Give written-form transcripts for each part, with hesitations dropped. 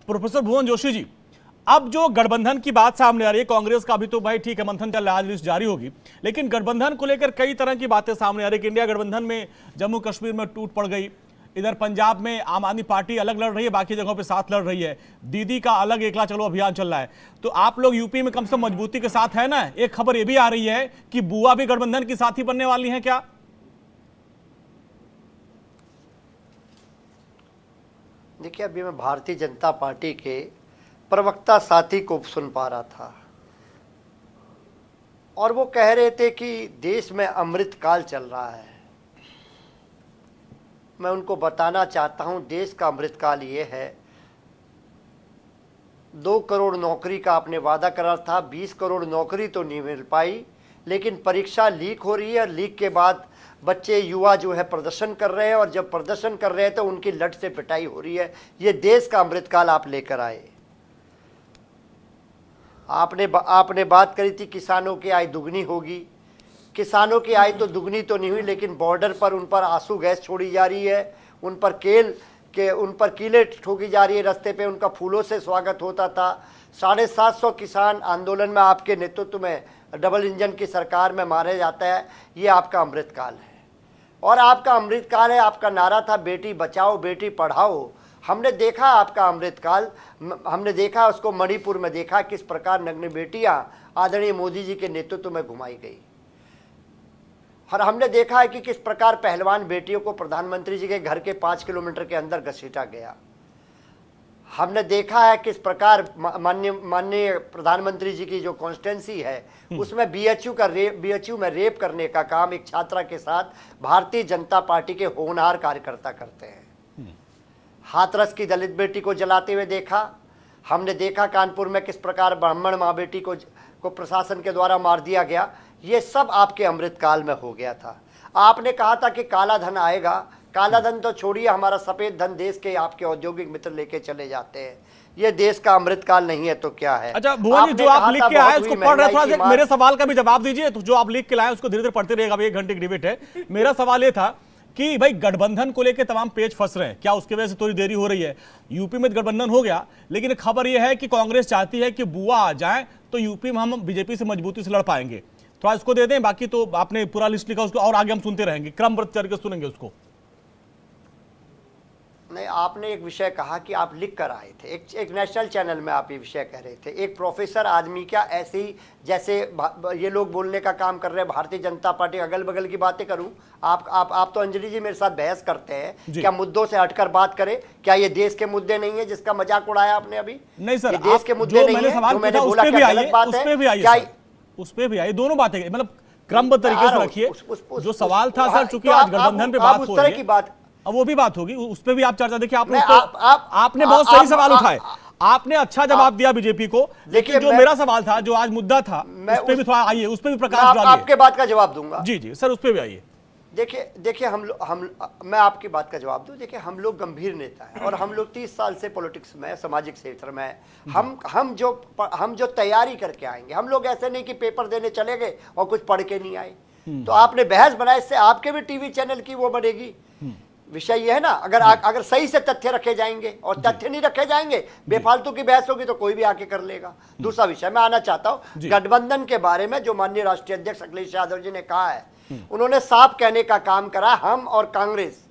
Professor भुवन जोशी जी, अब जो गठबंधन की बात सामने आ रही है, कांग्रेस का भी तो भाई ठीक है मंथन चल रहा है, आज लिस्ट जारी होगी, लेकिन गठबंधन को लेकर कई तरह की बातें सामने आ रही है कि इंडिया गठबंधन में जम्मू कश्मीर में टूट पड़ गई, इधर पंजाब में आम आदमी पार्टी अलग लड़ रही है, बाकी जगहों पे साथ लड़ रही है, दीदी का अलग एकला चलो अभियान चल रहा है। तो आप लोग यूपी में कम से कम मजबूती के साथ है ना। एक खबर ये भी आ रही है कि बुआ भी गठबंधन की साथी बनने वाली है क्या? देखिए, अभी मैं भारतीय जनता पार्टी के प्रवक्ता साथी को सुन पा रहा था और वो कह रहे थे कि देश में अमृतकाल चल रहा है। मैं उनको बताना चाहता हूं, देश का अमृतकाल ये है, 2 करोड़ नौकरी का आपने वादा करा था, 20 करोड़ नौकरी तो नहीं मिल पाई, लेकिन परीक्षा लीक हो रही है और लीक के बाद बच्चे युवा जो है प्रदर्शन कर रहे हैं और जब प्रदर्शन कर रहे हैं तो उनकी लट से पिटाई हो रही है। ये देश का अमृतकाल आप लेकर आए। आपने बात करी थी किसानों की आय दुगनी होगी। किसानों की आय तो दुगनी तो नहीं हुई, लेकिन बॉर्डर पर उन पर आंसू गैस छोड़ी जा रही है, उन पर कीलें ठोकी जा रही है, रास्ते पे उनका फूलों से स्वागत होता था। 750 किसान आंदोलन में आपके नेतृत्व में डबल इंजन की सरकार में मारे जाता है। ये आपका अमृतकाल है और आपका अमृतकाल है। आपका नारा था बेटी बचाओ बेटी पढ़ाओ। हमने देखा आपका अमृतकाल, हमने देखा उसको मणिपुर में देखा किस प्रकार नग्न बेटियां आदरणीय मोदी जी के नेतृत्व में घुमाई गई और हमने देखा है कि किस प्रकार पहलवान बेटियों को प्रधानमंत्री जी के घर के 5 किलोमीटर के अंदर घसीटा गया। हमने देखा है किस प्रकार माननीय प्रधानमंत्री जी की जो कॉन्स्टिट्यूंसी है उसमें बीएचयू में रेप करने का काम एक छात्रा के साथ भारतीय जनता पार्टी के होनहार कार्यकर्ता करते हैं। हाथरस की दलित बेटी को जलाते हुए देखा। हमने देखा कानपुर में किस प्रकार ब्राह्मण माँ बेटी को प्रशासन के द्वारा मार दिया गया। ये सब आपके अमृतकाल में हो गया था। आपने कहा था कि काला धन आएगा। काला धन तो छोड़िए, हमारा सफेद धन देश के आपके औद्योगिक मित्र लेके चले जाते हैं। ये देश का अमृतकाल नहीं है तो क्या है? अच्छा भुवन जी, जो आप लिख के आए उसको पढ़ रहे, थोड़ा मेरे सवाल का भी जवाब दीजिए। तो जो आप लिख के लाए उसको धीरे धीरे पढ़ते रहेगा, 1 घंटे की डिबेट है। मेरा सवाल ये था कि भाई गठबंधन को लेकर तमाम पेज फंस रहे हैं, क्या उसकी वजह से थोड़ी देरी हो रही है? यूपी में गठबंधन हो गया, लेकिन खबर यह है कि कांग्रेस चाहती है कि बुआ आ जाए तो यूपी में हम बीजेपी से मजबूती से लड़ पाएंगे। थोड़ा इसको दे दें, बाकी तो आपने पूरा लिस्ट लिखा उसको और आगे हम सुनते रहेंगे, क्रमबद्ध करके सुनेंगे उसको। नहीं, आपने एक विषय कहा कि आप लिख कर आए थे, एक नेशनल चैनल में आप ये विषय कह रहे थे। एक प्रोफेसर आदमी क्या ऐसे ही जैसे ये लोग बोलने का काम कर रहे हैं, भारतीय जनता पार्टी अगल बगल की बातें करूं? आप तो अंजलि जी मेरे साथ बहस करते हैं, क्या मुद्दों से हटकर बात करें? क्या ये देश के मुद्दे नहीं है जिसका मजाक उड़ाया आपने अभी? नहीं सर, देश के मुद्दे नहीं है जो मैंने बोला, क्या गलत बात है? उस पे भी आइए, दोनों बातें मतलब क्रमबद्ध तरीके से रखिए। जो सवाल था सर, चूंकि आज गठबंधन पे बात हो रही है, अब वो भी बात होगी, उस पे भी आप चर्चा। देखिए आपने बहुत सही सवाल उठाए, आपने अच्छा जवाब दिया बीजेपी को, लेकिन जो मेरा सवाल था, जो आज मुद्दा था, उस पे भी थोड़ा आइए, उस पे भी प्रकाश डालिए। आपके बात का जवाब दूंगा। जी जी सर, उस पे भी आइए। देखिए मैं आपकी बात का जवाब दूं। देखिए, हम लोग गंभीर नेता हैं और हम लोग 30 साल से पॉलिटिक्स में, सामाजिक क्षेत्र में हम जो तैयारी करके आएंगे, हम लोग ऐसे नहीं कि पेपर देने चले गए और कुछ पढ़ के नहीं आए। तो आपने बहस बनाए, इससे आपके भी टीवी चैनल की वो बढ़ेगी। विषय यह है ना, अगर सही से तथ्य रखे जाएंगे और तथ्य नहीं रखे जाएंगे, बेफालतू की बहस होगी तो कोई भी आके कर लेगा। दूसरा विषय मैं आना चाहता हूं गठबंधन के बारे में। जो माननीय राष्ट्रीय अध्यक्ष अखिलेश यादव जी ने कहा है, उन्होंने साफ कहने का काम करा, हम और कांग्रेस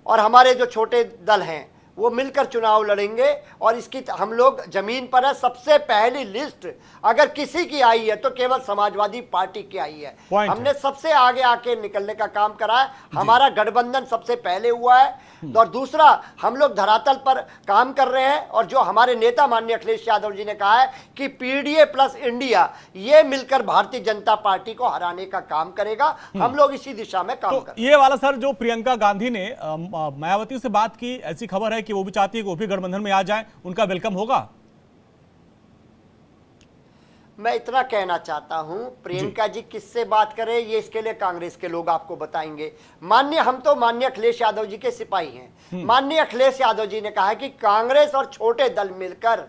और हमारे जो छोटे दल हैं वो मिलकर चुनाव लड़ेंगे और इसकी हम लोग जमीन पर है। सबसे पहली लिस्ट अगर किसी की आई है तो केवल समाजवादी पार्टी की आई है। हमने सबसे आगे आके निकलने का काम करा है। हमारा गठबंधन सबसे पहले हुआ है और दूसरा हम लोग धरातल पर काम कर रहे हैं और जो हमारे नेता माननीय अखिलेश यादव जी ने कहा है कि पीडीए प्लस इंडिया ये मिलकर भारतीय जनता पार्टी को हराने का काम करेगा। हम लोग इसी दिशा में काम कर। ये वाला सर, जो प्रियंका गांधी ने मायावती से बात की, ऐसी खबर है कि वो भी चाहती है कि वो भी गठबंधन में आ जाए, उनका वेलकम होगा? मैं इतना कहना चाहता हूं, प्रियंका जी किससे बात करें ये इसके लिए कांग्रेस के लोग आपको बताएंगे। हम तो माननीय अखिलेश यादव जी के सिपाही हैं। माननीय अखिलेश यादव जी ने कहा है कि कांग्रेस और छोटे दल मिलकर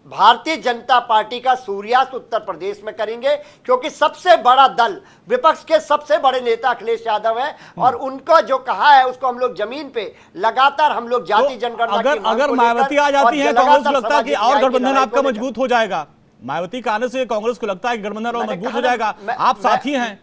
भारतीय जनता पार्टी का सूर्यास्त उत्तर प्रदेश में करेंगे, क्योंकि सबसे बड़ा दल, विपक्ष के सबसे बड़े नेता अखिलेश यादव है और उनको जो कहा है उसको हम लोग जमीन पे लगातार हम लोग जाति जनगणना की मांग अगर को मायावती लेकर आ जाती है, कांग्रेस को लगता है कि और गठबंधन लड़ाई आपका को लेकर। मजबूत हो जाएगा। मायावती के आने से कांग्रेस को लगता है कि गठबंधन और मैंने मजबूत कहा हो ना, जाएगा। आप साथी हैं।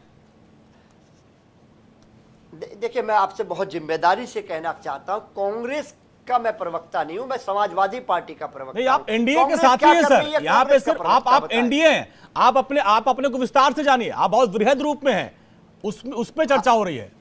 देखिए, मैं आपसे बहुत जिम्मेदारी से कहना चाहता हूं, कांग्रेस का मैं प्रवक्ता नहीं हूं, मैं समाजवादी पार्टी का प्रवक्ता नहीं, आप हूं। एनडीए के कांग्रेस साथी क्या हैं कर सर। रही है, यहाँ पे कांग्रेस का सिर्फ प्रवक्ता आप बताएं। एनडीए हैं। आप अपने को विस्तार से जानिए। आप बहुत वृहद रूप में हैं, उस पे चर्चा हो रही है।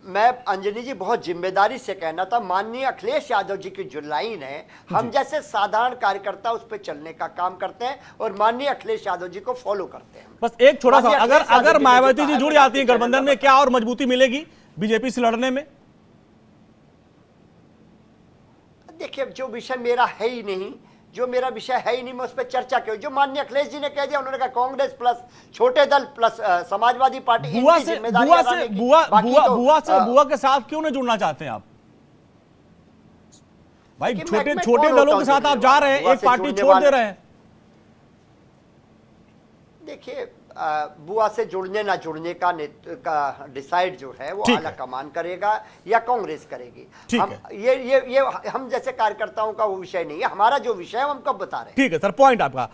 मैं अंजनी जी बहुत जिम्मेदारी से कहना था, माननीय अखिलेश यादव जी की जो लाइन है, हम जैसे साधारण कार्यकर्ता उस पर चलने का काम करते हैं और माननीय अखिलेश यादव जी को फॉलो करते हैं। बस एक छोटा सा, माननीय अखिलेश यादव अगर जी ने मायावती जो जी कहा जुड़ है, जाती है मैं गठबंधन में, क्या और मजबूती मिलेगी बीजेपी से लड़ने में? देखिए, जो विषय मेरा है ही नहीं, मैं उस पर चर्चा क्यों। जो माननीय अखिलेश जी ने कह दिया, उन्होंने कहा कांग्रेस प्लस छोटे दल प्लस समाजवादी पार्टी, बुआ इनकी से जिम्मेदारी बुआ अदा से की। बुआ बाकी बुआ तो, बुआ से बुआ के साथ क्यों नहीं जुड़ना चाहते हैं आप? भाई मैं छोटे कौन छोटे होता दलों हूं के साथ जुड़ने आप जा रहे हैं, वाला? एक बुआ से पार्टी जुड़ने छोड़ दे वाला- रहे हैं। देखिए, बुआ से जुड़ने ना जुड़ने का डिसाइड जो है वो ठीक आला है। कमान करेगा या कांग्रेस करेगी। ठीक हम है। ये हम जैसे कार्यकर्ताओं का वो विषय नहीं है। हमारा जो विषय है हम कब बता रहे हैं। ठीक है सर, पॉइंट आपका।